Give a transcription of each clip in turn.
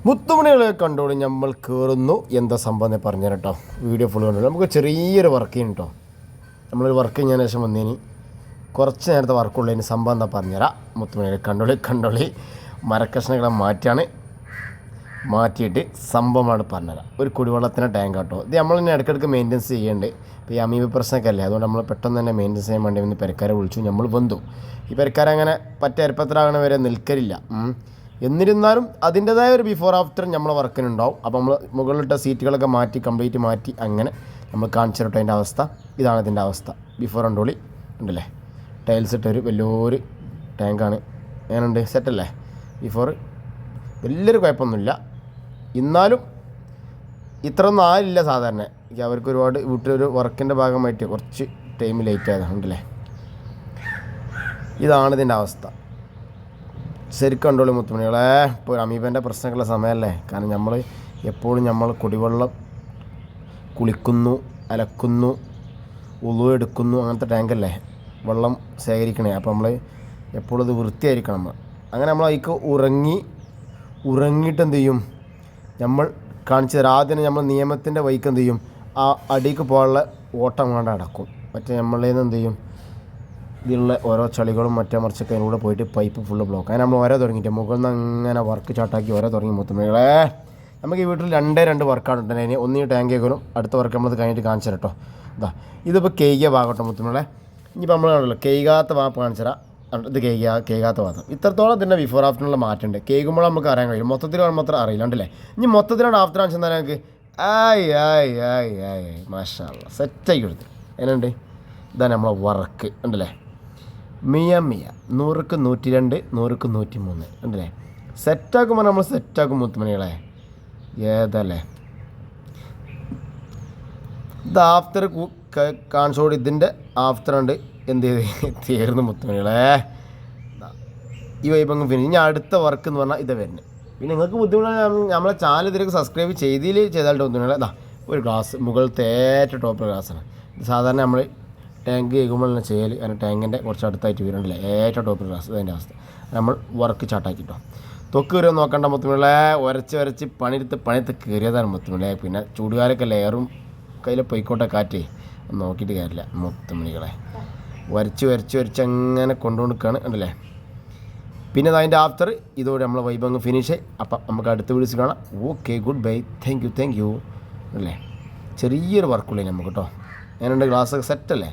മുത്തുമണികളെ കണ്ടോളി നമ്മൾ കയറുന്നു. എന്താ സംഭവം എന്ന് പറഞ്ഞു കേട്ടോ. വീഡിയോ ഫുൾ കണ്ടു. നമുക്ക് ചെറിയൊരു വർക്ക് ചെയ്യണം കേട്ടോ. നമ്മളൊരു വർക്ക് കഴിഞ്ഞതിന് ശേഷം വന്നേനി കുറച്ച് നേരത്തെ വർക്കുള്ളതിന് സംഭവം എന്താ പറഞ്ഞുതരാം. മുത്തുമണികളെ കണ്ടോളി മരക്കഷ്ണങ്ങളെ മാറ്റിയിട്ട് സംഭവമാണ് പറഞ്ഞുതരാം. ഒരു കുടിവെള്ളത്തിൻ്റെ ടാങ്ക് കേട്ടോ. ഇത് നമ്മൾ തന്നെ ഇടയ്ക്കിടയ്ക്ക് മെയിൻ്റെനൻസ് ചെയ്യേണ്ടത്. ഇപ്പോൾ ഈ അമീബ പ്രശ്നമൊക്കെ അല്ലേ, അതുകൊണ്ട് നമ്മൾ പെട്ടെന്ന് തന്നെ മെയിൻ്റെനൻസ് ചെയ്യാൻ വേണ്ടി വന്ന് പെരക്കാരെ വിളിച്ചു. നമ്മൾ വന്നു. ഈ പെരക്കാരങ്ങനെ അരിപ്പത്തിലാകണ വരെ നിൽക്കലില്ല. എന്നിരുന്നാലും അതിൻ്റെതായ ഒരു ബിഫോർ ആഫ്റ്റർ നമ്മളെ വർക്കിനുണ്ടാവും. അപ്പോൾ നമ്മൾ മുകളിലിട്ട സീറ്റുകളൊക്കെ കംപ്ലീറ്റ് മാറ്റി അങ്ങനെ നമ്മൾ കാണിച്ചു തരട്ടെ. അതിൻ്റെ അവസ്ഥ ഇതാണ്. ഇതിൻ്റെ അവസ്ഥ ബിഫോർ കണ്ടോളി ഉണ്ടല്ലേ. ടൈൽസ് ഇട്ടൊരു വലിയൊരു ടാങ്കാണ്. അങ്ങനെയുണ്ട്, സെറ്റല്ലേ. ബിഫോർ വലിയൊരു കുഴപ്പമൊന്നുമില്ല. എന്നാലും ഇത്രയൊന്നും ആരില്ല സാധാരണ. അവർക്ക് ഒരുപാട് വീട്ടിലൊരു വർക്കിൻ്റെ ഭാഗമായിട്ട് കുറച്ച് ടൈം ലേറ്റ് ആയതുണ്ടല്ലേ. ഇതാണ് ഇതിൻ്റെ അവസ്ഥ. ശരിക്കും കണ്ടോളി മുത്തുമണികളെ. ഇപ്പോൾ അമീബൻ്റെ പ്രശ്നമുള്ള സമയമല്ലേ. കാരണം നമ്മൾ എപ്പോഴും കുടിവെള്ളം കുളിക്കുന്നു, അലക്കുന്നു, ഉളു എടുക്കുന്നു, അങ്ങനത്തെ ടാങ്കല്ലേ വെള്ളം ശേഖരിക്കണേ. അപ്പോൾ നമ്മൾ എപ്പോഴും ഇത് വൃത്തിയായിരിക്കണം. അങ്ങനെ നമ്മൾ അതിക്ക് ഉറങ്ങിയിട്ട് എന്ത് ചെയ്യും, നമ്മൾ കാണിച്ചു തരാം. ആദ്യം നമ്മൾ നിയമത്തിൻ്റെ വഴിക്ക് എന്ത് ചെയ്യും, ആ അടിക്ക് പോകാനുള്ള ഓട്ടം കൊണ്ട് അടക്കും. മറ്റേ നമ്മളേന്ന് എന്ത് ചെയ്യും, ഇതിലുള്ള ഓരോ ചളികളും മറിച്ചൊക്കെ അതിലൂടെ പോയിട്ട് പൈപ്പ് ഫുള്ള് ബ്ലോക്ക്. അങ്ങനെ നമ്മൾ ഓരോ തുടങ്ങിയിട്ട് മുകളിൽ നിന്ന് അങ്ങനെ വർക്ക് ചാട്ടാക്കി ഓരോ തുടങ്ങി. മുത്തുമണികളെ നമുക്ക് ഈ വീട്ടിൽ രണ്ട് വർക്കാണ് ഉണ്ട്. അതിന് ഒന്നീ ടാങ്ക് കേൾക്കും, അടുത്ത വർക്ക് നമ്മളത് കഴിഞ്ഞിട്ട് കാണിച്ചു തരാം കേട്ടോ. ഇതിപ്പോൾ കേയ്ക ഭാഗട്ടോ മുത്തുമണികളെ. ഇനിയിപ്പോൾ നമ്മൾ കാണുമല്ലോ കേയ്കാത്ത ഭാഗം കാണിച്ചു തരാം. ഇത് കേൾക്കാത്ത ഭാഗം. ഇത്രത്തോളം ഇതിൻ്റെ ബിഫോർ ആഫ്റ്ററിനുള്ള മാറ്റമുണ്ട്. കേൾക്കുമ്പോൾ നമുക്ക് അറിയാൻ കഴിയും. മൊത്തത്തിൽ കാണുമ്പോൾ അത്ര അറിയില്ല ഉണ്ടല്ലേ. ഇനി മൊത്തത്തിലാണ് ആഫ്റ്റർ കാണിച്ചു തന്നാൽ ഞങ്ങൾക്ക് മാഷാ അല്ലാഹ് സെറ്റാക്കി കൊടുത്ത്. എന്നുണ്ട് ഇതാണ് നമ്മളെ വർക്ക് ഉണ്ടല്ലേ. മിയ 100ക്ക് 102, 100ക്ക് 103 ഉണ്ടല്ലേ. സെറ്റാക്കുമ്പോൾ നമ്മൾ സെറ്റാക്കും മുത്തുമണികളെ. ഏതല്ലേ ഇത് ആഫ്റ്റർ കാണിച്ചോട്. ഇതിൻ്റെ ആഫ്റ്റർ ഉണ്ട് എന്ത് ചെയ്ത് തീർന്നു മുത്തുമണികളെ. ഈ വൈബങ്ങ് പിന്നെ ഇനി അടുത്ത വർക്ക് എന്ന് പറഞ്ഞാൽ ഇത് വരുന്നത്. പിന്നെ നിങ്ങൾക്ക് ബുദ്ധിമുട്ടാണ് നമ്മളെ ചാനൽ ഇതിലേക്ക് സബ്സ്ക്രൈബ് ചെയ്താൽ മുത്തുമണികളെ. ഒരു ഗ്ലാസ് മുകളിലത്തെ ഏറ്റവും ടോപ്പ് ഗ്ലാസ്സാണ്. ഇത് സാധാരണ നമ്മൾ ടാങ്ക് കേൾക്കുമ്പോൾ തന്നെ ചെയ്യൽ. കാരണം ടാങ്കിൻ്റെ കുറച്ച് അടുത്തായിട്ട് വരുന്നുണ്ടല്ലേ ഏറ്റവും ടോപ്പ് ഗ്ലാസ്. അതിൻ്റെ അവസ്ഥ നമ്മൾ വർക്ക് ചാട്ടാക്കിട്ടോ. തൊക്ക് കയറി നോക്കണ്ട മുത്തുമണികളെ. ഉരച്ച് പണിയെടുത്ത് കയറിയതാണ് മുത്തുമണികളെ. പിന്നെ ചൂടുകാരൊക്കെ ലെയറും കയ്യിൽ പൊയ്ക്കോട്ടെ കാറ്റേ നോക്കിയിട്ട് കാര്യമില്ല മുത്തുമണികളെ. വരച്ച് അങ്ങനെ കൊണ്ടുകൊടുക്കുകയാണ് ഉണ്ടല്ലേ. പിന്നെ അതിൻ്റെ ആഫ്റ്റർ ഇതോടെ നമ്മളെ വൈബ് അങ്ങ് ഫിനിഷ്. അപ്പം നമുക്ക് അടുത്ത വീഡിയോസ് കാണാം. Okay, good bye, thank you അല്ലേ. ചെറിയൊരു വർക്കുള്ളേ നമുക്ക് കേട്ടോ. ഞാനുണ്ട് ഗ്ലാസ്സൊക്കെ സെറ്റല്ലേ.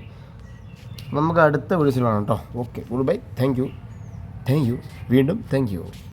നമുക്ക് അടുത്ത വീഡിയോസിൽ കാണാം കേട്ടോ. Okay, good bye, thank you വീണ്ടും താങ്ക് യു.